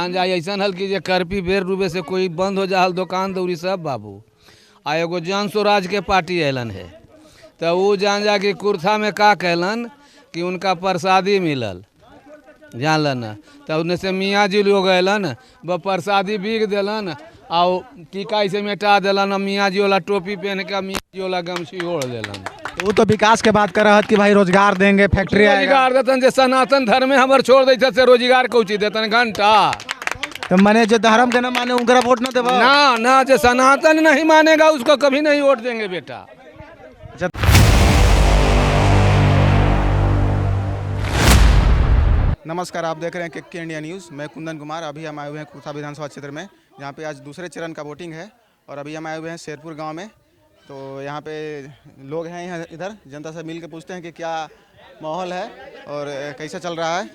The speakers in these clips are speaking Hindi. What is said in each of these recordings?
जाए ऐसा हल कि जे करपी बेर रूबे से कोई बंद हो जाए दुकान दौरी सब बाबू आ एगो जन स्वराज के पार्टी अलन है तो वो जान जा कि कुर्था में का कहलन कि उनका प्रसादी मिलल जानलन तो उन्हें से मियाँ जी लोग अलन व प्रसादी बीग दिलन और टीका से मिटा दिलन मियाँ जी वाला टोपी पहन के मियाँ जी वाला गमछी ओढ़ दिलन। वो तो विकास के बात कर रहा कि भाई रोजगार देंगे, फैक्ट्री रोजगार देतन जे सनातन धर्म में हमर छोड़ देते से रोजगार कौची देतन घंटा। तो मने जो धर्म के न माने उनका वोट न देबो ना जो सनातन नहीं मानेगा उसको कभी नहीं वोट देंगे बेटा। नमस्कार, आप देख रहे हैं के इंडिया न्यूज़। मैं कुंदन कुमार। अभी हम आए हुए हैं कुर्था विधानसभा क्षेत्र में, जहाँ पे आज दूसरे चरण का वोटिंग है और अभी हम आए हुए हैं शेरपुर गांव में। तो यहाँ पे लोग हैं, यहाँ इधर जनता से मिल के पूछते हैं कि क्या माहौल है और कैसा चल रहा है।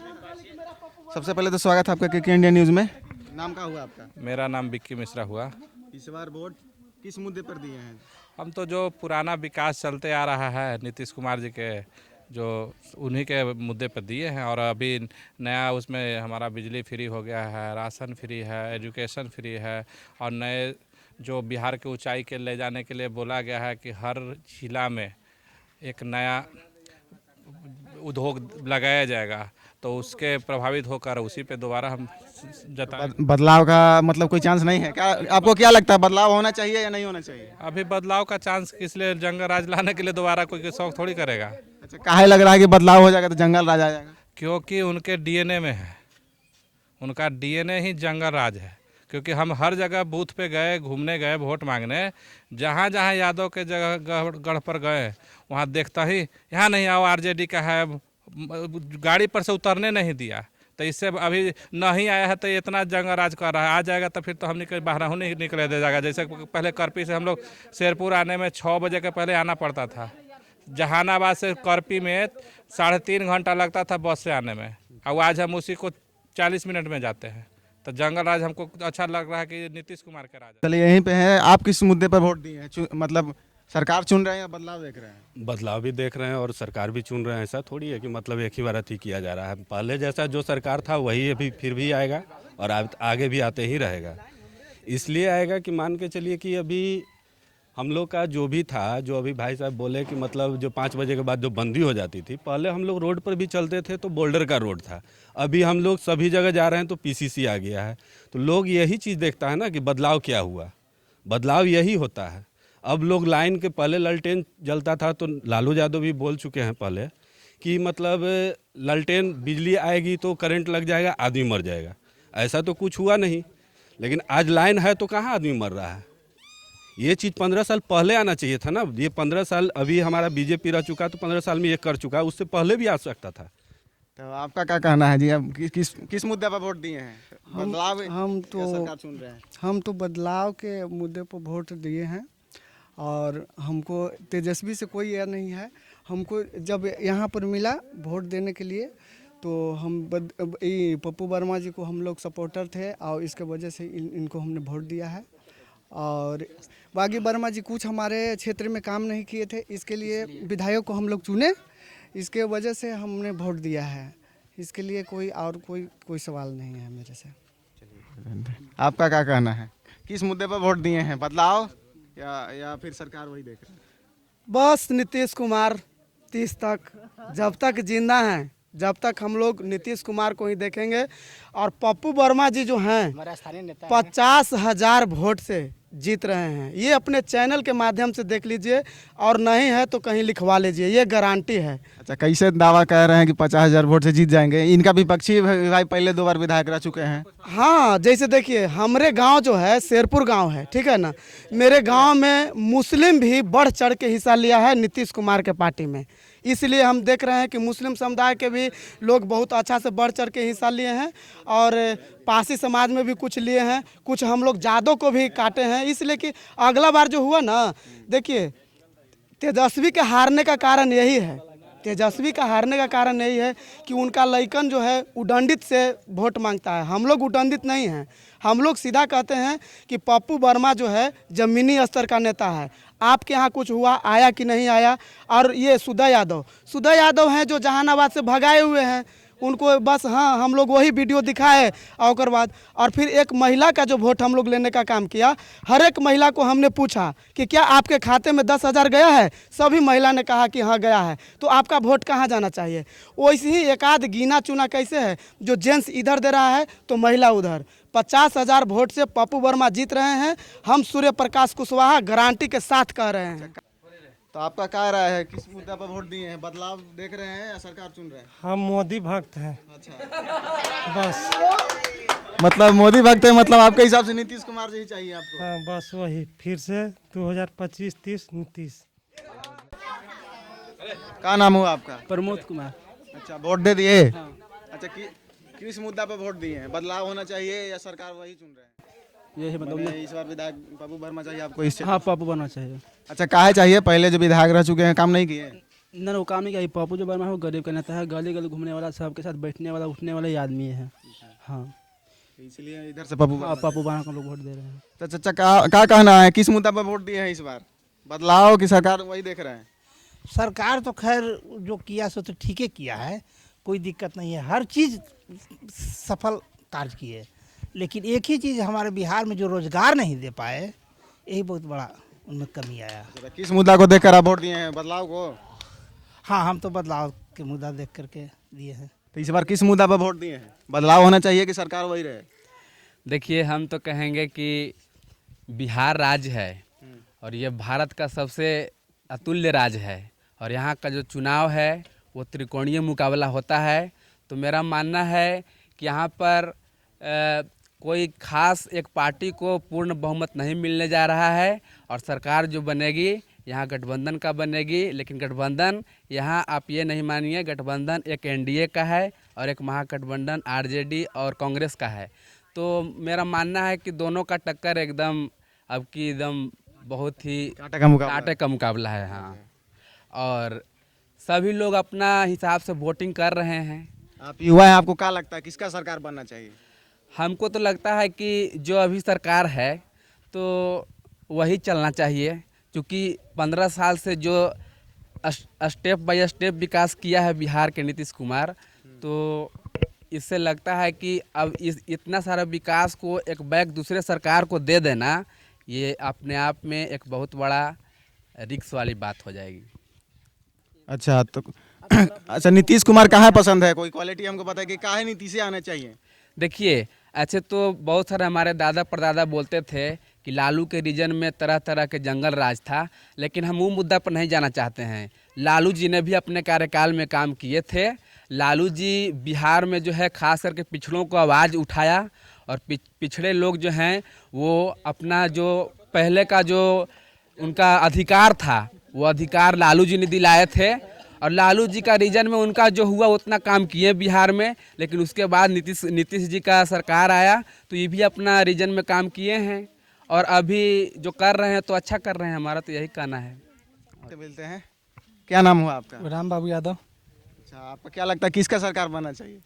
सबसे पहले तो स्वागत है आपका के इंडिया न्यूज़ में। नाम का हुआ आपका? मेरा नाम विक्की मिश्रा हुआ। इस बार वोट किस मुद्दे पर दिए हैं? हम तो जो पुराना विकास चलते आ रहा है नीतीश कुमार जी के, जो उन्हीं के मुद्दे पर दिए हैं। और अभी नया उसमें हमारा बिजली फ्री हो गया है, राशन फ्री है, एजुकेशन फ्री है और नए जो बिहार के ऊंचाई के ले जाने के लिए बोला गया है कि हर जिला में एक नया उद्योग लगाया जाएगा। तो उसके प्रभावित होकर उसी पे दोबारा हम बदलाव का मतलब कोई चांस नहीं है क्या? आपको क्या लगता है, बदलाव होना चाहिए या नहीं होना चाहिए? अभी बदलाव का चांस इसलिए जंगल राज लाने के लिए दोबारा कोई शौक थोड़ी करेगा। अच्छा, काहे लग रहा है कि बदलाव हो जाएगा तो जंगल राज आ जाएगा? क्योंकि उनके डीएनए में है, उनका डीएनए ही जंगल राज है। क्योंकि हम हर जगह बूथ पे गए, घूमने गए, वोट मांगने, जहाँ जहाँ यादव के जगह गढ़ पर गए वहाँ देखता ही यहाँ नहीं आओ आरजेडी का है, गाड़ी पर से उतरने नहीं दिया। तो इससे अभी नहीं आया है तो इतना जंगल राज कर रहा है। आ जाएगा तो फिर तो हम बाहर नहीं निकले दे जाएगा। जैसे पहले करपी से हम लोग शेरपुर आने में 6 बजे के पहले आना पड़ता था। जहानाबाद से करपी में 3.5 घंटा लगता था बस से आने में, और आज हम उसी को 40 मिनट में जाते हैं। तो जंगल राज हमको अच्छा लग रहा है कि नीतीश कुमार के राज। चलिए, यहीं पे हैं। आप किस मुद्दे पर वोट दिए हैं? मतलब सरकार चुन रहे हैं या बदलाव देख रहे हैं? बदलाव भी देख रहे हैं और सरकार भी चुन रहे हैं। ऐसा थोड़ी है कि मतलब एक ही बार अति किया जा रहा है। पहले जैसा जो सरकार था वही अभी फिर भी आएगा और आगे भी आते ही रहेगा। इसलिए आएगा कि मान के चलिए कि अभी हम लोग का जो भी था, जो अभी भाई साहब बोले कि मतलब जो 5 बजे के बाद जो बंदी हो जाती थी, पहले हम लोग रोड पर भी चलते थे तो बोल्डर का रोड था। अभी हम लोग सभी जगह जा रहे हैं तो पीसीसी आ गया है। तो लोग यही चीज़ देखता है ना कि बदलाव क्या हुआ। बदलाव यही होता है। अब लोग लाइन के पहले ललटेन जलता था तो लालू यादव भी बोल चुके हैं पहले कि मतलब ललटेन बिजली आएगी तो करंट लग जाएगा, आदमी मर जाएगा। ऐसा तो कुछ हुआ नहीं, लेकिन आज लाइन है तो कहाँ आदमी मर रहा है। ये चीज़ 15 साल पहले आना चाहिए था ना। ये 15 साल अभी हमारा बीजेपी रह चुका तो 15 साल में ये कर चुका, उससे पहले भी आ सकता था। तो आपका क्या कहना है जी? अब किस मुद्दे पर वोट दिए हैं? बदलाव हम तो सरकार चुन रहे हैं? हम तो बदलाव के मुद्दे पर वोट दिए हैं और हमको तेजस्वी से कोई यह नहीं है। हमको जब यहाँ पर मिला वोट देने के लिए तो हम पप्पू वर्मा जी को हम लोग सपोर्टर थे और इसके वजह से इनको हमने वोट दिया है। और बागी वर्मा जी कुछ हमारे क्षेत्र में काम नहीं किए थे, इसके लिए विधायक को हम लोग चुने, इसके वजह से हमने वोट दिया है। इसके लिए कोई सवाल नहीं है मेरे से। आपका क्या कहना है? किस मुद्दे पर वोट दिए हैं? बदलाव या फिर सरकार वही देख रहे हैं? बस नीतीश कुमार 30 तक, जब तक जिंदा हैं जब तक हम लोग नीतीश कुमार को ही देखेंगे। और पप्पू वर्मा जी जो हैं 50,000 वोट से जीत रहे हैं। ये अपने चैनल के माध्यम से देख लीजिए, और नहीं है तो कहीं लिखवा लीजिए, ये गारंटी है। अच्छा, कैसे दावा कर रहे हैं कि 50,000 वोट से जीत जाएंगे? इनका विपक्षी भाई पहले 2 बार विधायक रह चुके हैं। हाँ, जैसे देखिए हमारे गांव जो है शेरपुर गांव है, ठीक है ना। मेरे गांव में मुस्लिम भी बढ़ चढ़ के हिस्सा लिया है नीतीश कुमार के पार्टी में। इसलिए हम देख रहे हैं कि मुस्लिम समुदाय के भी लोग बहुत अच्छा से बढ़ चढ़ के हिस्सा लिए हैं और पासी समाज में भी कुछ लिए हैं, कुछ हम लोग जादव को भी काटे हैं। इसलिए कि अगला बार जो हुआ ना, देखिए तेजस्वी के हारने का कारण यही है। तेजस्वी का हारने का कारण यही है कि उनका लइकन जो है उदंडित से वोट मांगता है। हम लोग उदंडित नहीं हैं, हम लोग सीधा कहते हैं कि पप्पू वर्मा जो है ज़मीनी स्तर का नेता है। आपके यहाँ कुछ हुआ, आया कि नहीं आया? और ये सुधा यादव हैं जो जहानाबाद से भगाए हुए हैं, उनको बस हाँ हम लोग वही वीडियो दिखाए और उसके बाद और फिर एक महिला का जो वोट हम लोग लेने का काम किया। हर एक महिला को हमने पूछा कि क्या आपके खाते में 10,000 गया है? सभी महिला ने कहा कि हाँ गया है। तो आपका वोट कहाँ जाना चाहिए? वैसे ही एक आध गिना चुना कैसे है, जो जेंट्स इधर दे रहा है तो महिला उधर। 50,000 वोट से पप्पू वर्मा जीत रहे हैं। हम सूर्य प्रकाश कुशवाहा गारंटी के साथ कह रहे हैं। तो आपका क्या राय है, किस मुद्दा पर वोट दिए हैं? बदलाव देख रहे हैं या सरकार चुन रहे हैं? हम मोदी भक्त हैं। अच्छा, बस मतलब मोदी भक्त है, मतलब आपके हिसाब से नीतीश कुमार जी ही चाहिए आपको? हाँ, बस वही फिर से 2025-30 नीतीश। क्या नाम हुआ आपका? प्रमोद कुमार। अच्छा, वोट दे दिए? अच्छा, किस मुद्दा पर वोट दिए हैं? बदलाव होना चाहिए या सरकार वही चुन रहे हैं? यही मतलब मैंने इस बार विधायक पप्पू वर्मा चाहिए आपको इस हाँ पप्पू बनना चाहिए। अच्छा, काहे चाहिए? पहले जो विधायक रह चुके हैं काम नहीं किए? ना वो काम नहीं किया। पप्पू जो वर्मा है वो गरीब का नेता है, गली गली घूमने वाला, सबके साथ बैठने वाला उठने वाला ही आदमी है। हाँ इसलिए इधर से पप्पू हाँ पप्पू वर्मा को लोग वोट दे रहे हैं। तो चाचा क्या कहना है, किस मुद्दा पर वोट दिए हैं इस बार? बदलाव की सरकार वही देख रहे हैं? सरकार तो खैर जो किया सो तो ठीक ही किया है, कोई दिक्कत नहीं है, हर चीज़ सफल कार्य किए। लेकिन एक ही चीज़ हमारे बिहार में जो रोजगार नहीं दे पाए, यही बहुत बड़ा उनमें कमी आया। किस मुद्दा को देखकर आप वोट दिए हैं? बदलाव को? हाँ, हम तो बदलाव के मुद्दा देख करके दिए हैं। तो इस बार किस मुद्दा पर वोट दिए हैं? बदलाव होना चाहिए कि सरकार वही रहे? देखिए, हम तो कहेंगे कि बिहार राज्य है और ये भारत का सबसे अतुल्य राज्य है और यहाँ का जो चुनाव है वो त्रिकोणीय मुकाबला होता है। तो मेरा मानना है कि यहाँ पर कोई खास एक पार्टी को पूर्ण बहुमत नहीं मिलने जा रहा है और सरकार जो बनेगी यहाँ गठबंधन का बनेगी। लेकिन गठबंधन यहाँ आप ये नहीं मानिए, गठबंधन एक एनडीए का है और एक महागठबंधन आरजेडी और कांग्रेस का है। तो मेरा मानना है कि दोनों का टक्कर एकदम अब की एकदम बहुत ही कांटे का मुकाबला है। हाँ, और सभी लोग अपना हिसाब से वोटिंग कर रहे हैं। आप युवा हैं, आपको क्या लगता है किसका सरकार बनना चाहिए? हमको तो लगता है कि जो अभी सरकार है तो वही चलना चाहिए, क्योंकि 15 साल से जो स्टेप बाय स्टेप विकास किया है बिहार के नीतीश कुमार, तो इससे लगता है कि अब इतना सारा विकास को एक बैग दूसरे सरकार को दे देना, ये अपने आप में एक बहुत बड़ा रिस्क वाली बात हो जाएगी। अच्छा, तो अच्छा, नीतीश कुमार कहाँ पसंद है? कोई क्वालिटी हमको पता है कि काहे नीतीश से आना चाहिए? देखिए, ऐसे तो बहुत सारे हमारे दादा परदादा बोलते थे कि लालू के रीजन में तरह तरह के जंगल राज था, लेकिन हम वो मुद्दा पर नहीं जाना चाहते हैं। लालू जी ने भी अपने कार्यकाल में काम किए थे। लालू जी बिहार में जो है खास करके पिछड़ों को आवाज़ उठाया और पिछड़े लोग जो हैं वो अपना जो पहले का जो उनका अधिकार था वो अधिकार लालू जी ने दिलाए थे और लालू जी का रीजन में उनका जो हुआ उतना काम किए बिहार में। लेकिन उसके बाद नीतीश जी का सरकार आया तो ये भी अपना रीजन में काम किए हैं और अभी जो कर रहे हैं तो अच्छा कर रहे हैं। हमारा तो यही कहना है। तो मिलते हैं। क्या नाम हुआ आपका? राम बाबू यादव। अच्छा, आपको क्या लगता है किसका सरकार बनना चाहिए?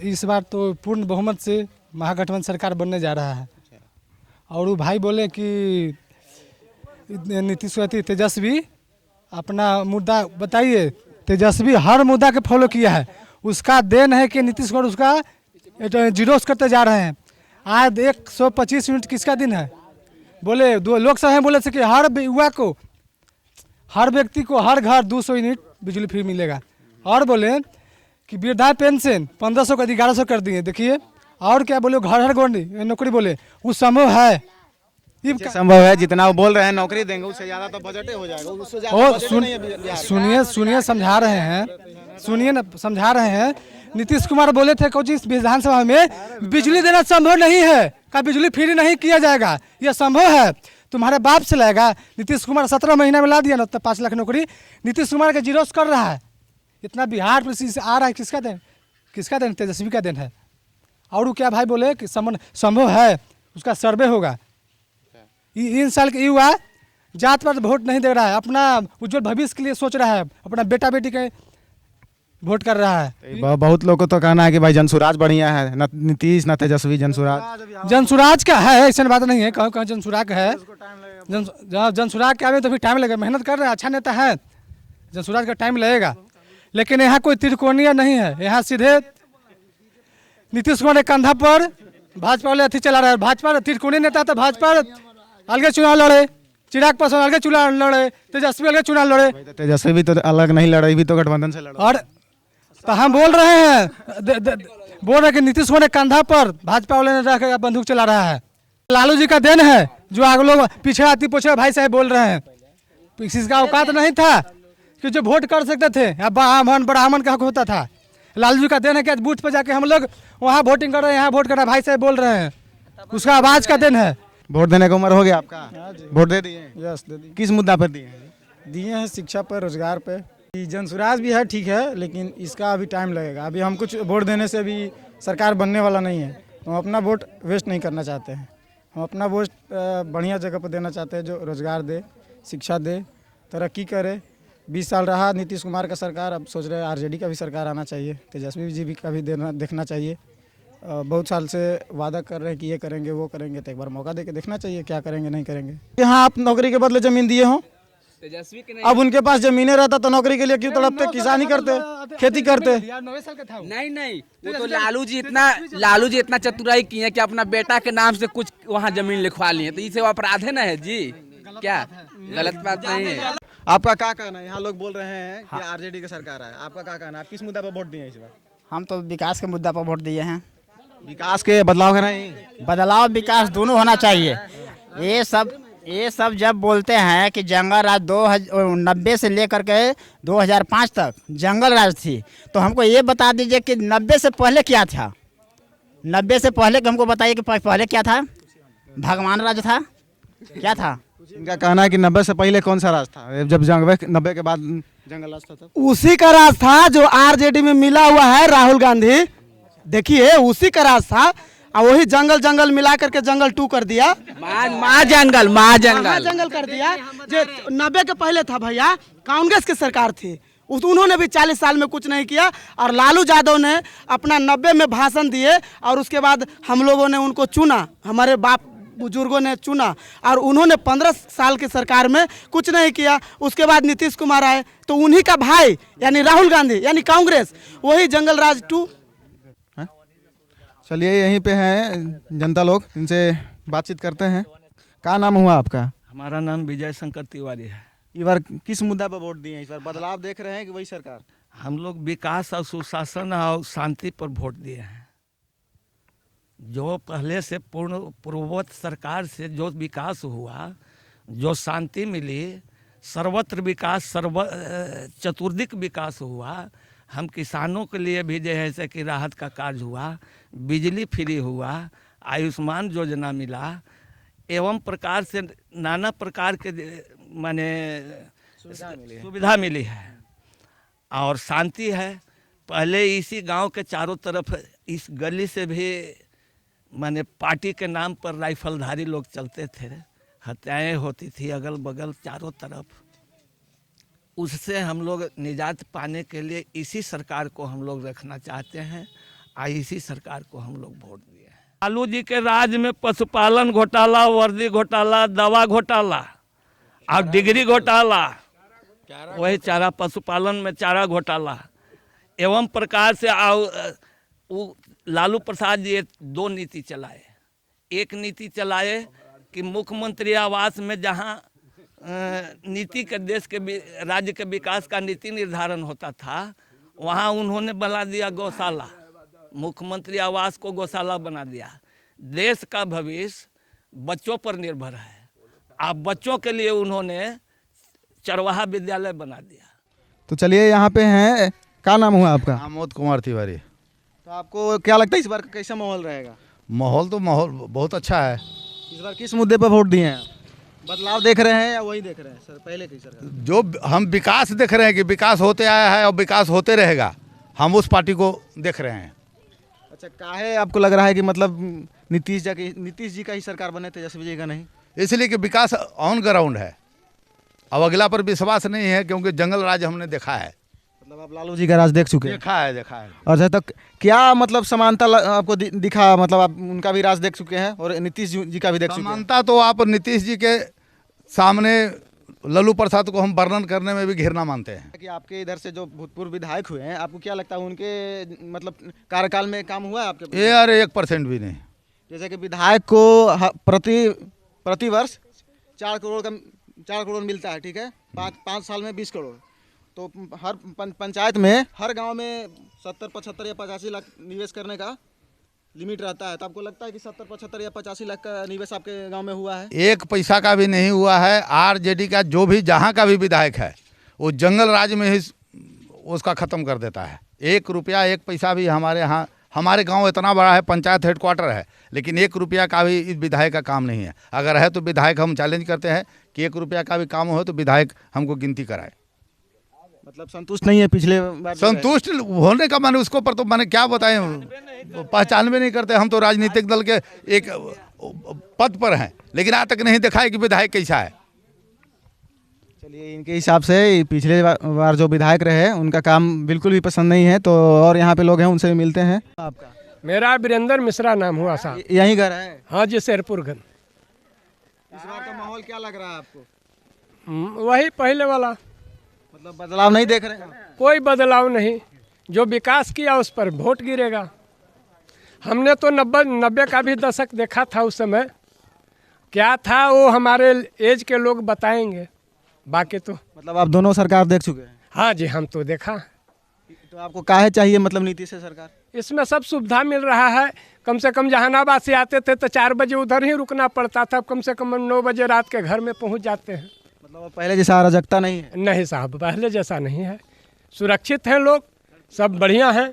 इस बार तो पूर्ण बहुमत से महागठबंधन सरकार बनने जा रहा है। और वो भाई बोले कि नीतीश तेजस्वी अपना मुद्दा बताइए। तेजस्वी हर मुद्दा के फॉलो किया है, उसका देन है कि नीतीश कुमार उसका जीरोस करते जा रहे हैं। आज 125 यूनिट किसका दिन है? बोले दो लोकसभा में बोले थे कि हर युवा को, हर व्यक्ति को हर घर 200 यूनिट बिजली फ्री मिलेगा। और बोले कि वृद्धा पेंशन 1500 को 1100 कर दिए। देखिए, और क्या बोले, घर घर नौकरी बोले, वो संभव है? संभव है, जितना वो बोल रहे हैं नौकरी देंगे उससे ज्यादा तो बजट हो जाएगा। उससे ज्यादा सुनिए समझा रहे हैं, सुनिए ना, समझा रहे हैं। नीतीश कुमार बोले थे कुछ विधानसभा में बिजली देना संभव नहीं है, का बिजली फ्री नहीं किया जाएगा, यह संभव है, तुम्हारे बाप से लाएगा। नीतीश कुमार 17 महीना में ला दिया ना, तो 5 लाख नौकरी नीतीश कुमार के जीरोस कर रहा है। इतना बिहार में आ रहा है, किसका देन? किसका देन? तेजस्वी का देन है। और वो क्या भाई बोले कि संभव है, उसका सर्वे होगा। इन साल के युवा जात पात वोट नहीं दे रहा है, अपना उज्जवल भविष्य के लिए सोच रहा है, अपना बेटा बेटी के वोट कर रहा है। बहुत लोगों को तो कहना है कि भाई जनसुराज बढ़िया है, न नीतीश न तेजस्वी। जनसुराज का है, ऐसा बात नहीं है। कहाँ जनसुराग है? जनसुराग के आवे तो फिर टाइम लगेगा, मेहनत कर रहे हैं, अच्छा नेता है, जनसुराज का टाइम लगेगा। लेकिन यहाँ कोई त्रिकोणीय नहीं है। यहाँ सीधे नीतीश कुमार के कंधा पर भाजपा वाले अथी चला रहा है। भाजपा त्रिकोणीय नेता तो भाजपा अलग चुनाव लड़े, चिराग पासवान अलग चुनाव लड़े, तेजस्वी अलग चुनाव लड़े। तेजस्वी भी तो अलग नहीं लड़े, भी तो गठबंधन से लड़ा। और तो हम बोल रहे हैं कि नीतीश कुमार के कंधा पर भाजपा वाले ने रख बंदूक चला रहा है। लालू जी का देन है जो आगे लोग पीछे आती पोछे भाई साहब बोल रहे हैं। इसका औकात नहीं था कि जो वोट कर सकते थे, अब ब्राह्मण का हक होता था। लालू जी का देन है कि आज बूथ पे जाके हम लोग वहाँ वोटिंग कर रहे हैं, यहाँ वोट कर रहे हैं, भाई साहब बोल रहे हैं, उसका आवाज का देन है। वोट देने का उम्र हो गया आपका? वोट दे दिए? यस दे दी। किस मुद्दा पर दिए हैं? शिक्षा पर, रोजगार पे। जनसुराज भी है ठीक है, लेकिन इसका अभी टाइम लगेगा। अभी हम कुछ वोट देने से अभी सरकार बनने वाला नहीं है, तो हम अपना वोट वेस्ट नहीं करना चाहते हैं। हम अपना वोट बढ़िया जगह पर देना चाहते हैं जो रोजगार दे, शिक्षा दे, तरक्की करे। 20 साल रहा नीतीश कुमार का सरकार, अब सोच रहे हैं आरजेडी का भी सरकार आना चाहिए, तेजस्वी जी भी का भी देखना चाहिए। बहुत साल से वादा कर रहे हैं कि ये करेंगे वो करेंगे, तो एक बार मौका दे के देखना चाहिए क्या करेंगे नहीं करेंगे। यहाँ आप नौकरी के बदले ज़मीन दिए हों, तेजस्वी के अब उनके पास जमीनें रहता तो नौकरी के लिए क्यों तड़पते? किसानी करते, खेती करते। नहीं, वो तो लालू जी इतना चतुराई किए कि अपना बेटा के नाम से कुछ वहाँ जमीन लिखवा लिए, तो इसे वो अपराध है ना है जी? क्या गलत बात नहीं है? आपका क्या कहना है? यहाँ लोग बोल रहे हैं कि आरजेडी की सरकार है, आपका क्या कहना है? आप किस मुद्दा पर वोट दिए इस बार? हम तो विकास के मुद्दा पर वोट दिए हैं। विकास के बदलाव का नहीं? बदलाव विकास दोनों होना चाहिए। ये सब जब बोलते हैं कि जंगल राज 90 से लेकर के 2005 तक जंगल राज थी, तो हमको ये बता दीजिए कि 90 से पहले क्या था? 90 से पहले हमको बताइए कि पहले क्या था? भगवान राज था? क्या था? इनका कहना है कि 90 से पहले कौन सा राज था? जब 90 के बाद जंगल राज था तब? उसी का राज था जो आरजेडी में मिला हुआ है राहुल गांधी। देखिए उसी का राज था, और वही जंगल मिला करके जंगल 2 कर दिया। महाजंगल कर दिया। जो 90 के पहले था भैया, कांग्रेस की सरकार थी, उन्होंने भी 40 साल में कुछ नहीं किया। और लालू यादव ने अपना 90 में भाषण दिए, और उसके बाद हम लोगों ने उनको चुना, हमारे बाप बुजुर्गों ने चुना, और उन्होंने 15 साल की सरकार में कुछ नहीं किया। उसके बाद नीतीश कुमार आए, तो उन्हीं का भाई यानी राहुल गांधी यानी कांग्रेस, वही जंगल राज 2। चलिए यहीं पे हैं जनता लोग, इनसे बातचीत करते हैं। क्या नाम हुआ आपका? हमारा नाम विजय शंकर तिवारी है। इस बार किस मुद्दा पर वोट दिए? इस बार बदलाव देख रहे हैं कि वही सरकार? हम लोग विकास और सुशासन और शांति पर वोट दिए हैं। जो पहले से पूर्ववत सरकार से जो विकास हुआ, जो शांति मिली, सर्वत्र विकास, चतुर्दिक विकास हुआ। हम किसानों के लिए भी जैसे कि राहत का कार्य हुआ, बिजली फ्री हुआ, आयुष्मान योजना मिला, एवं प्रकार से नाना प्रकार के माने सुविधा मिली है और शांति है। पहले इसी गांव के चारों तरफ इस गली से भी माने पार्टी के नाम पर राइफलधारी लोग चलते थे, हत्याएं होती थी अगल बगल चारों तरफ। उससे हम लोग निजात पाने के लिए इसी सरकार को हम लोग रखना चाहते हैं, इसी सरकार को हम लोग वोट दिए हैं। लालू जी के राज में पशुपालन घोटाला, वर्दी घोटाला, दवा घोटाला और डिग्री घोटाला, वही चारा पशुपालन में चारा घोटाला एवं प्रकार से लालू प्रसाद जी 2 नीति चलाए। एक नीति चलाए कि मुख्यमंत्री आवास में जहाँ नीति के देश के राज्य के विकास का नीति निर्धारण होता था, वहाँ उन्होंने बना दिया गौशाला। मुख्यमंत्री आवास को गौशाला बना दिया। देश का भविष्य बच्चों पर निर्भर है, अब बच्चों के लिए उन्होंने चरवाहा विद्यालय बना दिया। तो चलिए यहाँ पे हैं, क्या नाम हुआ आपका? आमोद कुमार तिवारी। तो आपको क्या लगता है इस बार कैसा माहौल रहेगा? माहौल बहुत अच्छा है। इस बार किस मुद्दे पर वोट दिए हैं? बदलाव देख रहे हैं या वही देख रहे हैं सर पहले की सरकार? जो हम विकास देख रहे हैं कि विकास होते आया है और विकास होते रहेगा, हम उस पार्टी को देख रहे हैं। अच्छा, काहे आपको लग रहा है कि मतलब नीतीश जी का ही सरकार बने, तेजस्वी जी का नहीं? इसलिए कि विकास ऑन ग्राउंड है, अब अगला पर विश्वास नहीं है, क्योंकि जंगल राज हमने देखा है। मतलब आप लालू जी का राज देख चुके हैं? देखा है। और जब तक क्या मतलब समानता आपको दिखा, मतलब आप उनका भी राज देख चुके हैं और नीतीश जी का भी देख चुके हैं? समानता तो आप नीतीश जी के सामने लल्लू प्रसाद को हम वर्णन करने में भी घिरना मानते हैं। कि आपके इधर से जो भूतपूर्व विधायक हुए हैं, आपको क्या लगता है उनके मतलब कार्यकाल में काम हुआ है आपके? ये अरे 1% भी नहीं। जैसे कि विधायक को प्रति वर्ष 4 करोड़ मिलता है, ठीक है, 5 साल में 20 करोड़। तो हर पंचायत में, हर गांव में 70, 75 या 85 लाख निवेश करने का लिमिट रहता है। तो आपको लगता है कि 70, 75 या 85 लाख का निवेश आपके गांव में हुआ है? 1 पैसा का भी नहीं हुआ है। आरजेडी का जो भी जहाँ का भी विधायक है वो जंगल राज में ही उसका ख़त्म कर देता है। 1 रुपया 1 पैसा भी हमारे यहाँ, हमारे गांव इतना बड़ा है, पंचायत हेडक्वार्टर है, लेकिन 1 रुपया का भी इस विधायक का काम नहीं है। अगर है तो विधायक, हम चैलेंज करते हैं कि 1 रुपया का भी काम हो तो विधायक हमको गिनती कराए। मतलब संतुष्ट नहीं है पिछले बार? संतुष्ट होने का मैंने उसको पर तो मैंने क्या बताएं, पहचान भी नहीं करते। हम तो राजनीतिक दल के एक पद पर हैं, लेकिन आज तक नहीं देखा है कि विधायक कैसा है। चलिए, इनके हिसाब से पिछले बार जो विधायक रहे उनका काम बिल्कुल भी पसंद नहीं है। तो और यहाँ पे लोग हैं, उनसे मिलते हैं। आपका? मेरा वीरेंद्र मिश्रा नाम हुआ साहब। यहीं घर है? हाँ जी, शेरपुरगंज। इस बार का माहौल क्या लग रहा है आपको? वही पहले वाला, मतलब बदलाव नहीं देख रहे हैं? कोई बदलाव नहीं। जो विकास किया उस पर वोट गिरेगा। हमने तो 90 का भी दशक देखा था। उस समय क्या था वो हमारे एज के लोग बताएंगे, बाकी तो। मतलब आप दोनों सरकार देख चुके हैं? हाँ जी, हम तो देखा। तो आपको काहे चाहिए मतलब नीतीश से सरकार? इसमें सब सुविधा मिल रहा है। कम से कम जहानाबाद से आते थे तो 4 बजे उधर ही रुकना पड़ता था, कम से कम 9 बजे रात के घर में पहुंच जाते हैं। मतलब पहले जैसा अराजकता नहीं है? नहीं साहब, पहले जैसा नहीं है। सुरक्षित हैं लोग, सब बढ़िया हैं।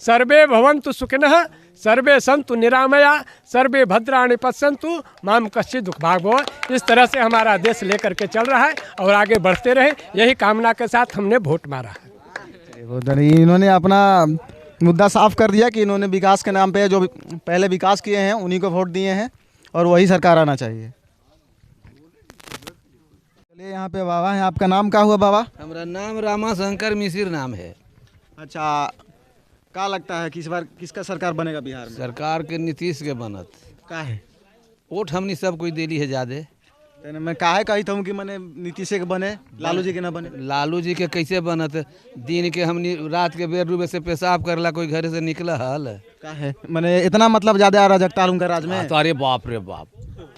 सर्वे भवन्तु सुखिनः, सर्वे सन्तु निरामया, सर्वे भद्राणि पश्यन्तु माम कश्चित् दुःख भाग्भव। इस तरह से हमारा देश लेकर के चल रहा है और आगे बढ़ते रहे, यही कामना के साथ हमने वोट मारा है। इन्होंने अपना मुद्दा साफ कर दिया कि इन्होंने विकास के नाम पे जो पहले विकास किए हैं उन्हीं को वोट दिए हैं और वही सरकार आना चाहिए। चलिए, यहाँ पे बाबा है। आपका नाम क्या हुआ बाबा? हमारा नाम रामा शंकर मिसिर नाम है। अच्छा, क्या लगता है कि इस बार किसका सरकार बनेगा बिहार में? सरकार के नीतीश के बनत। का है? वोट हमनी सब कोई दिली है ज़्यादा। मैं काहे कही था कि मैंने नीतीश के बने, लालू जी के ना बने? लालू जी के कैसे बनत? दिन के हमनी रात के बेर डूबे से पेशाब करला कोई घर से निकला हल? का है मैंने इतना मतलब ज़्यादा अराजकता उनका राज में? तो अरे बाप रे बाप,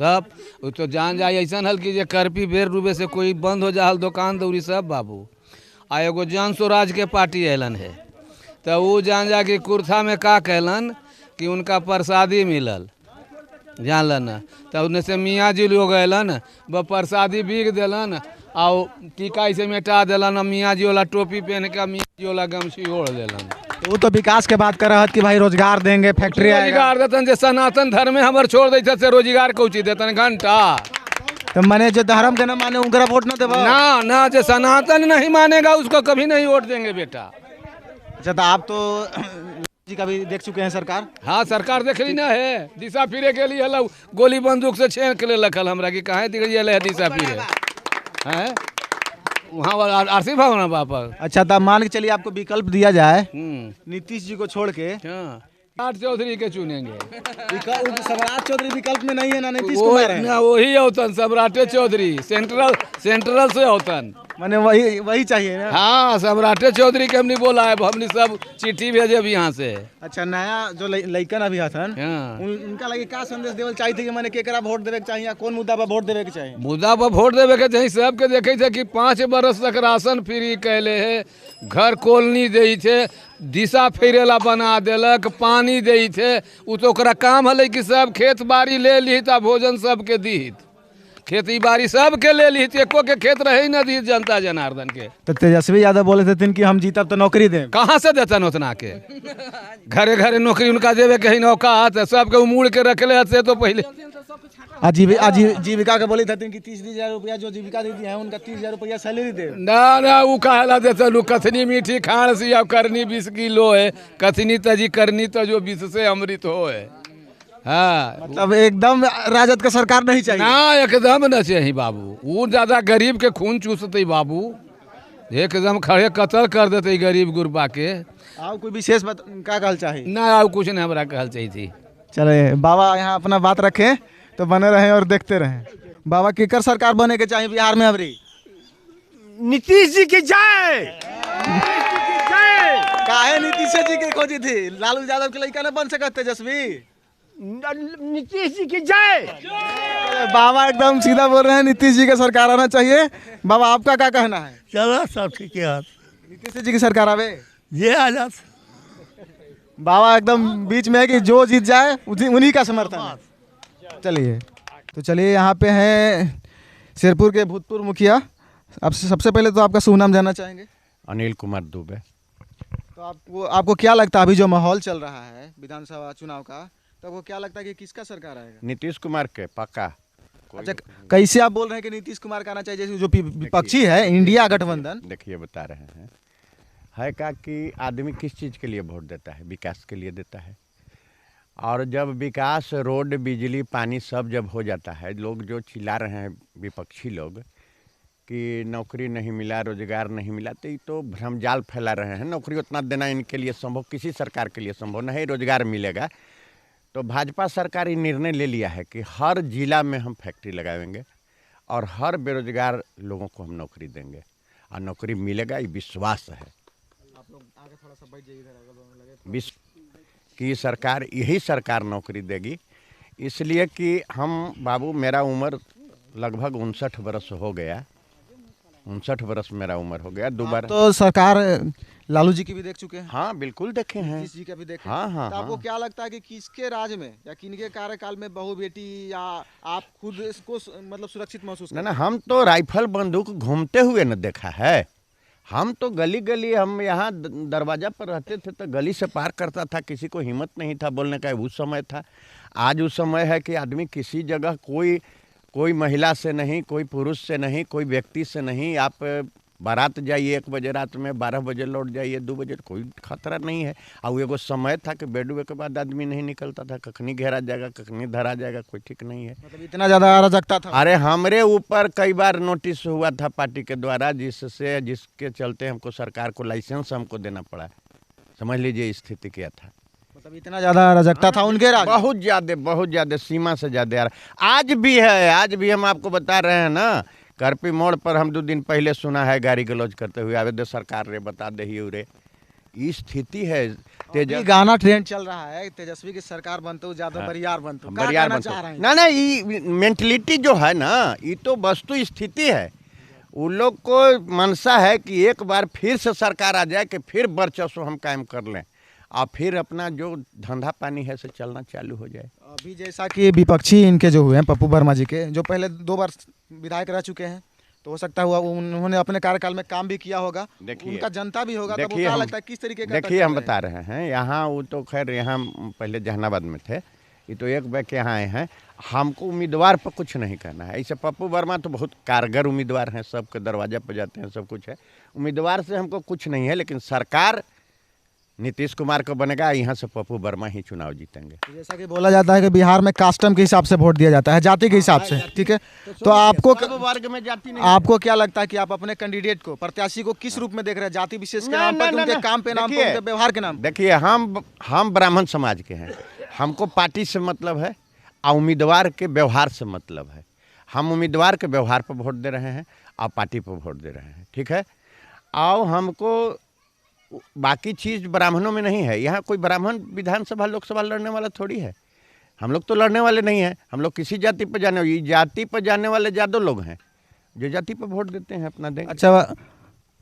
तब वो तो जान जाए ऐसा हल कि करपी बेर डूबे से कोई बंद हो जा दुकान दौरी सब बाबू। आ एगो जान स्वराज के पार्टी अलन है, तो वो जान जा कि कुर्था में का कहलन कि उनका प्रसादी मिलल, जानल न। तो उन्हें से मियाँ जी लोग अलन, व प्रसादी बीग दिलन और टीका से मिटा दिलन। मियाँ जी वाला टोपी पहन के मियाँ जी वाला गमछी ओढ़ दिलन। वो तो विकास के बात कर रहा है कि भाई रोजगार देंगे, फैक्ट्री रोजगार देतन। जो सनातन धर्म में हमारे छोड़ देते से रोजगार कौची देतन घंटा। तो मैंने जो धर्म के ना माने उनका वोट ना देवा ना, जो सनातन नहीं मानेगा उसको कभी नहीं वोट देंगे बेटा। अच्छा, तो आप तो जी का भी देख चुके हैं सरकार? हाँ, सरकार देख ली ना है। दिशा फिरे के लिए गोली बंदूक से छेड़ के ले लखल हमरा कि कहाँ दिख दिशा फिरे है वहाँ आरसी भवन बापा। अच्छा, तब मान के चलिए आपको विकल्प दिया जाए नीतीश जी को छोड़ के, सम्राट चौधरी के चुनेंगे। सम्राट चौधरी विकल्प में नहीं है ना, नीतीश कुमार है ना, वही होतन सम्राट चौधरी। सेंट्रल से होतन, मैंने वही चाहिए ना। हाँ, सम्राट चौधरी के हमने बोला है, हमने सब चिट्ठी भेजे अभी यहाँ से। अच्छा, नया जो लइकन अभी हथन उनका लगे क्या संदेश देवल चाहिए थे कि मैंने केकरा वोट देवे के चाहिए, कौन मुद्दा पर वोट देवे के चाहिए? मुद्दा पर वोट देवे के चाहिए सबके देखे थे कि 5 बरस तक राशन फ्री कैले है, घर कॉलोनी दे थे, दिशा फेरेला बना दिलक, पानी दे थे। उ तो ओकरा काम हल कि सब खेत बाड़ी ले ली आ भोजन सबके दी, खेती बाड़ी सबके ले ली, एको के खेत रहे न दी जनता जनार्दन के। तो तेजस्वी यादव बोले थे कि हम जीतब तो नौकरी दें। कहाँ से देतन उतना के? घरे घरे नौकरी उनका देवे के ही नौका सबके उमूड़ के रखले से तो पहले जीविका के बोली थे कि 30,000 रुपया जो जीविका दीदी है उनका 30,000 रुपया सैलरी दे। ना वो कहला देते लू कथनी मीठी खाण से या करनी 20 किलो है, कथनी तजी करनी तो जो 20 से अमृत हो है। हाँ, मतलब एकदम राजद का सरकार नहीं चाहिए ना, एकदम न चाहिए बाबू। वो ज्यादा गरीब के खून चूसते बाबू, एकदम खड़े कत्ल कर देते गरीब गुरबा के। आप कोई विशेष बात क्या कहल चाहिए? ना, आप कुछ नहीं हमरा कहल चाहिए थी। चले बाबा यहाँ अपना बात रखें तो बने रहें और देखते रहें। बाबा केकर सरकार बने के चाहिए बिहार में अबरी? नीतीश जी की जय। काहे नीतीश जी के खोजी थी? लालू यादव के लड़का न बन सकत तेजस्वी? नीतीश जी की जय। बाबा एकदम सीधा बोल रहे हैं, नीतीश जी का सरकार आना चाहिए। बाबा आपका क्या कहना है? चलो सब ठीक है, नीतीश जी की सरकार आवे, ये आ जा। बाबा एकदम बीच में है कि जो जीत जाए उन्हीं का समर्थन है। चलिए तो चलिए, यहाँ पे हैं शेरपुर के भूतपूर्व मुखिया। अब सबसे पहले तो आपका शुभ नाम जानना चाहेंगे। अनिल कुमार दुबे। तो आपको क्या लगता है अभी जो माहौल चल रहा है विधानसभा चुनाव का, तो आपको क्या लगता है कि किसका सरकार आएगा? नीतीश कुमार के पक्का। अच्छा, कैसे आप बोल रहे हैं कि नीतीश कुमार का आना चाहिए, जैसे जो विपक्षी है इंडिया गठबंधन? देखिए बता रहे हैं, है क्या कि आदमी किस चीज़ के लिए वोट देता है? विकास के लिए देता है। और जब विकास, रोड, बिजली, पानी सब जब हो जाता है, लोग जो चिल्ला रहे हैं विपक्षी लोग कि नौकरी नहीं मिला, रोजगार नहीं मिला, तो ये तो भ्रमजाल फैला रहे हैं। नौकरी उतना देना इनके लिए संभव, किसी सरकार के लिए संभव नहीं। रोजगार मिलेगा तो भाजपा सरकार ये निर्णय ले लिया है कि हर जिला में हम फैक्ट्री लगाएंगे और हर बेरोजगार लोगों को हम नौकरी देंगे और नौकरी मिलेगा, ये विश्वास है। आप लोग आगे थोड़ा सा बैठ जाइए इधर, कि सरकार, यही सरकार नौकरी देगी। इसलिए कि हम बाबू, मेरा उम्र लगभग 59 बरस हो गया, 59 बरस मेरा उम्र हो गया। दोबारा तो सरकार लालू जी की भी देख चुके हैं? हाँ बिल्कुल देखे हैं। नीतीश जी का भी देखे? हाँ हाँ। तो आपको क्या लगता है कि किसके राज में या किनके कार्यकाल में बहु बेटी, या आप खुद इसको मतलब सुरक्षित महसूस ना? हम तो राइफल बंदूक घूमते हुए न देखा है। हम तो गली गली, हम यहाँ दरवाजा पर रहते थे तो गली से पार करता था, किसी को हिम्मत नहीं था बोलने का। उस समय था। आज उस समय है कि आदमी किसी जगह कोई महिला से नहीं, कोई पुरुष से नहीं, कोई व्यक्ति से नहीं। आप बारात जाइए 1 बजे रात में, 12 बजे लौट जाइए 2 बजे, कोई खतरा नहीं है। और एगो समय था कि बेडवे के बाद आदमी नहीं निकलता था, कखनी घेरा जाएगा, कखनी धरा जाएगा, कोई ठीक नहीं है। मतलब इतना ज़्यादा अराजकता था? अरे हमरे ऊपर कई बार नोटिस हुआ था पार्टी के द्वारा, जिसके चलते हमको सरकार को लाइसेंस हमको देना पड़ा। समझ लीजिए स्थिति क्या था। मतलब इतना ज़्यादा अराजकता था उनके राज? बहुत ज़्यादा, सीमा से ज़्यादा। आज भी है, आज भी हम आपको बता रहे हैं ना, करपी मोड़ पर हम 2 दिन पहले सुना है गाड़ी गलौज करते हुए, आवे दे सरकार रे, बता दे ही रे। ये स्थिति है। गाना ट्रेंड चल रहा है, तेजस्वी की सरकार बनते हो ज्यादा बरियार बनते हो, बरियार बनते हो। ना ये मेंटलिटी जो है ना, ये तो वस्तु स्थिति है। उन लोग को मनसा है कि एक बार फिर से सरकार आ जाए कि फिर वर्चस्व हम कायम कर लें और फिर अपना जो धंधा पानी है से चलना चालू हो जाए। अभी जैसा कि विपक्षी इनके जो हुए हैं पप्पू वर्मा जी के, जो पहले 2 बार विधायक रह चुके हैं, तो हो सकता हुआ उन्होंने अपने कार्यकाल में काम भी किया होगा, उनका जनता भी होगा, तो क्या लगता है किस तरीके का? देखिए हम बता रहे हैं, यहाँ वो तो खैर यहाँ पहले जहानाबाद में थे, ये तो एक बैग यहाँ आए हैं। हमको उम्मीदवार पर कुछ नहीं कहना है। ऐसे पप्पू वर्मा तो बहुत कारगर उम्मीदवार हैं, सबके दरवाजे पर जाते हैं, सब कुछ है। उम्मीदवार से हमको कुछ नहीं है, लेकिन सरकार नीतीश कुमार को बनेगा, यहाँ से पप्पू वर्मा ही चुनाव जीतेंगे। जैसा कि बोला जाता है कि बिहार में कास्टम के हिसाब से वोट दिया जाता है, जाति के हिसाब से, ठीक है? तो आपको वर्ग में जाति नहीं, आपको क्या लगता है कि आप अपने कैंडिडेट को, प्रत्याशी को किस रूप में देख रहे हैं? जाति विशेष के नाम पर, उनके काम पे नाम पर, उनके व्यवहार के नाम? देखिए हम ब्राह्मण समाज के हैं, हमको पार्टी से मतलब है और उम्मीदवार के व्यवहार से मतलब है। हम उम्मीदवार के व्यवहार पर वोट दे रहे हैं और पार्टी पर वोट दे रहे हैं, ठीक है? और हमको बाकी चीज़ ब्राह्मणों में नहीं है। यहाँ कोई ब्राह्मण विधानसभा लोकसभा लड़ने वाला थोड़ी है। हम लोग तो लड़ने वाले नहीं हैं। हम लोग किसी जाति पर जाने, ये जाति पर जाने वाले ज़्यादा लोग हैं जो जाति पर वोट देते हैं अपना देंगे। अच्छा,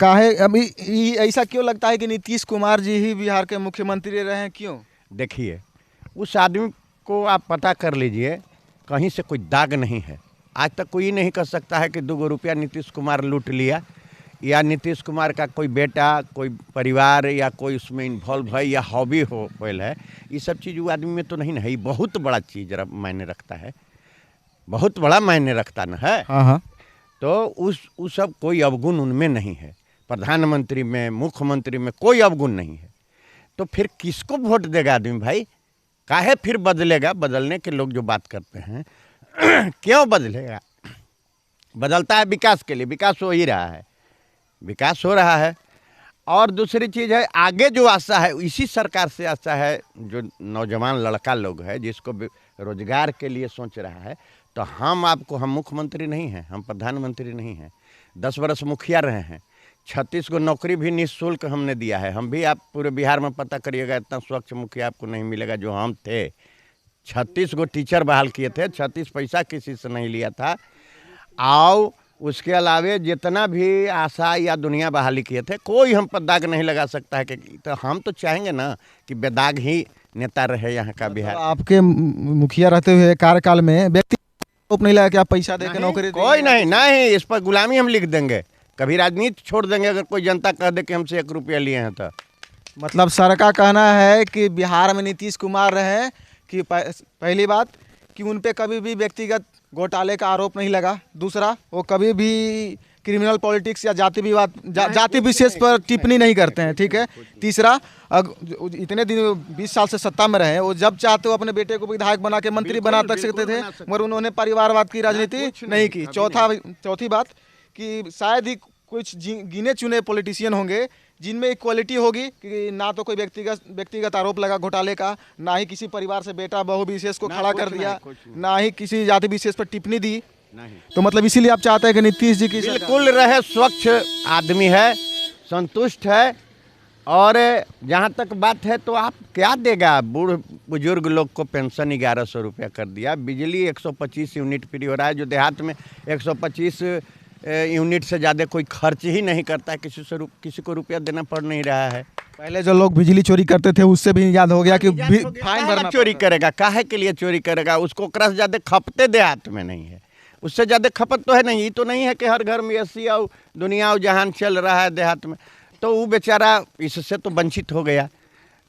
काहे अभी ऐसा क्यों लगता है कि नीतीश कुमार जी ही बिहार के मुख्यमंत्री रहे हैं, क्यों? देखिए, उस आदमी को आप पता कर लीजिए, कहीं से कोई दाग नहीं है। आज तक कोई नहीं कर सकता है कि 2 रुपया नीतीश कुमार लूट लिया, या नीतीश कुमार का कोई बेटा, कोई परिवार या कोई उसमें इन्वॉल्व है या हॉबी हो है। ये सब चीज़ वो आदमी में तो नहीं है। ये बहुत बड़ा चीज़ मायने रखता है, बहुत बड़ा मायने रखता न है। हाँ। तो उस सब कोई अवगुण उनमें नहीं है। प्रधानमंत्री में, मुख्यमंत्री में कोई अवगुण नहीं है। तो फिर किसको वोट देगा आदमी भाई? काहे फिर बदलेगा? बदलने के लोग जो बात करते हैं क्यों बदलेगा? बदलता है विकास के लिए, विकास हो ही रहा है, विकास हो रहा है। और दूसरी चीज़ है, आगे जो आशा है इसी सरकार से आशा है, जो नौजवान लड़का लोग है जिसको रोजगार के लिए सोच रहा है, तो हम मुख्यमंत्री नहीं हैं, हम प्रधानमंत्री नहीं हैं, 10 वर्ष मुखिया रहे हैं, 36 को नौकरी भी निःशुल्क हमने दिया है। हम भी, आप पूरे बिहार में पता करिएगा, इतना स्वच्छ मुखिया आपको नहीं मिलेगा जो हम थे। 36 को टीचर बहाल किए थे, 36 पैसा किसी से नहीं लिया था। और उसके अलावे जितना भी आशा या दुनिया बहाली किए थे, कोई हम पर दाग नहीं लगा सकता है कि, तो हम तो चाहेंगे ना कि बेदाग ही नेता रहे यहाँ का बिहार। आपके मुखिया रहते हुए कार्यकाल में व्यक्ति आरोप नहीं लगा कि आप पैसा देकर नौकरी कोई नहीं, इस पर गुलामी हम लिख देंगे, कभी राजनीति छोड़ देंगे अगर कोई जनता कह दे कि हमसे 1 रुपया लिए हैं तो। मतलब सर का कहना है कि बिहार में नीतीश कुमार रहे कि पहली बात कि उन पे कभी भी व्यक्तिगत घोटाले का आरोप नहीं लगा, दूसरा वो कभी भी क्रिमिनल पॉलिटिक्स या जाति विवाद जाति विशेष पर टिप्पणी नहीं करते हैं, ठीक है। तीसरा, इतने दिन 20 साल से सत्ता में रहे, वो जब चाहते वो अपने बेटे को विधायक बना के मंत्री बना सकते थे, मगर उन्होंने परिवारवाद की राजनीति नहीं की। चौथी बात कि शायद ही कुछ गिने चुने पॉलिटिशियन होंगे जिनमें इक्वालिटी होगी कि ना तो कोई व्यक्तिगत आरोप लगा घोटाले का, ना ही किसी परिवार से बेटा बहू विशेष को खड़ा कर दिया, ना ही किसी जाति विशेष पर टिप्पणी दी। तो मतलब इसीलिए आप चाहते हैं कि नीतीश जी की बिल्कुल रहे, स्वच्छ आदमी है, संतुष्ट है। और जहाँ तक बात है तो आप क्या देगा, बूढ़ बुजुर्ग लोग को पेंशन 1100 रुपया कर दिया, बिजली 125 यूनिट फ्री हो रहा है, जो देहात में 125 यूनिट से ज़्यादा कोई खर्च ही नहीं करता है, किसी को रुपया देना पड़ नहीं रहा है। पहले जो लोग बिजली चोरी करते थे उससे भी याद हो गया कि फाइन भरना चोरी करेगा, काहे के लिए चोरी करेगा, उसको ओकरा से ज़्यादा खपते देहात में नहीं है, उससे ज़्यादा खपत तो है नहीं। ये तो नहीं है कि हर घर में एसी और दुनिया और जहान चल रहा है देहात में, तो वो बेचारा इससे तो वंचित हो गया।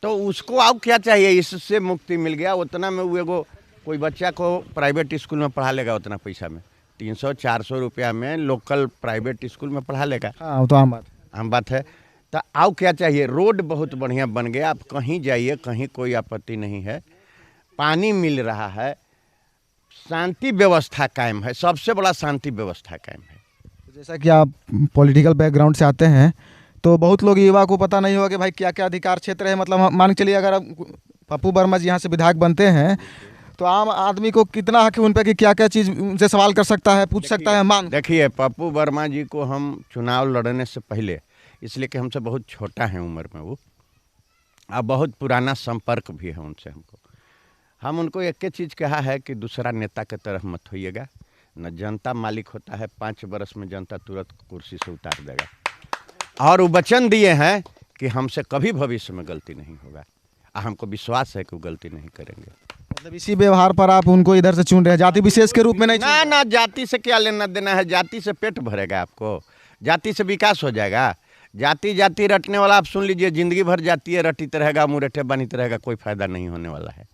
तो उसको अब क्या चाहिए, इससे मुक्ति मिल गया, उतना में वो कोई बच्चा को प्राइवेट स्कूल में पढ़ा लेगा, उतना पैसा में 300-400 रुपया में लोकल प्राइवेट स्कूल में पढ़ा लेगा। हाँ, वो तो आम बात है। तो आओ क्या चाहिए, रोड बहुत बढ़िया बन गया, आप कहीं जाइए, कहीं कोई आपत्ति नहीं है, पानी मिल रहा है, शांति व्यवस्था कायम है, सबसे बड़ा शांति व्यवस्था कायम है। जैसा कि आप पॉलिटिकल बैकग्राउंड से आते हैं, तो बहुत लोग युवा को पता नहीं होगा कि भाई क्या क्या अधिकार क्षेत्र है। मतलब मान के चलिए अगर आप पप्पू वर्मा जी यहाँ से विधायक बनते हैं तो आम आदमी को कितना हक है उन पर कि क्या क्या चीज़ उनसे सवाल कर सकता है, पूछ सकता है। मान देखिए, पप्पू वर्मा जी को हम चुनाव लड़ने से पहले, इसलिए कि हमसे बहुत छोटा है उम्र में वो, और बहुत पुराना संपर्क भी है उनसे हमको, हम उनको एक ही चीज़ कहा है कि दूसरा नेता की तरफ मत होइएगा, न जनता मालिक होता है, 5 वर्ष में जनता तुरंत कुर्सी से उतार देगा। और वो वचन दिए हैं कि हमसे कभी भविष्य में गलती नहीं होगा, और हमको विश्वास है कि वो गलती नहीं करेंगे। मतलब इसी व्यवहार पर आप उनको इधर से चुन रहे हैं, जाति विशेष के रूप में नहीं? ना, जाति से क्या लेना देना है, जाति से पेट भरेगा आपको, जाति से विकास हो जाएगा। जाति रटने वाला आप सुन लीजिए, जिंदगी भर जाति रटते रहेगा, मुँह रटे बनित रहेगा, कोई फायदा नहीं होने वाला है।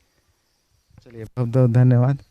चलिए, बहुत बहुत धन्यवाद।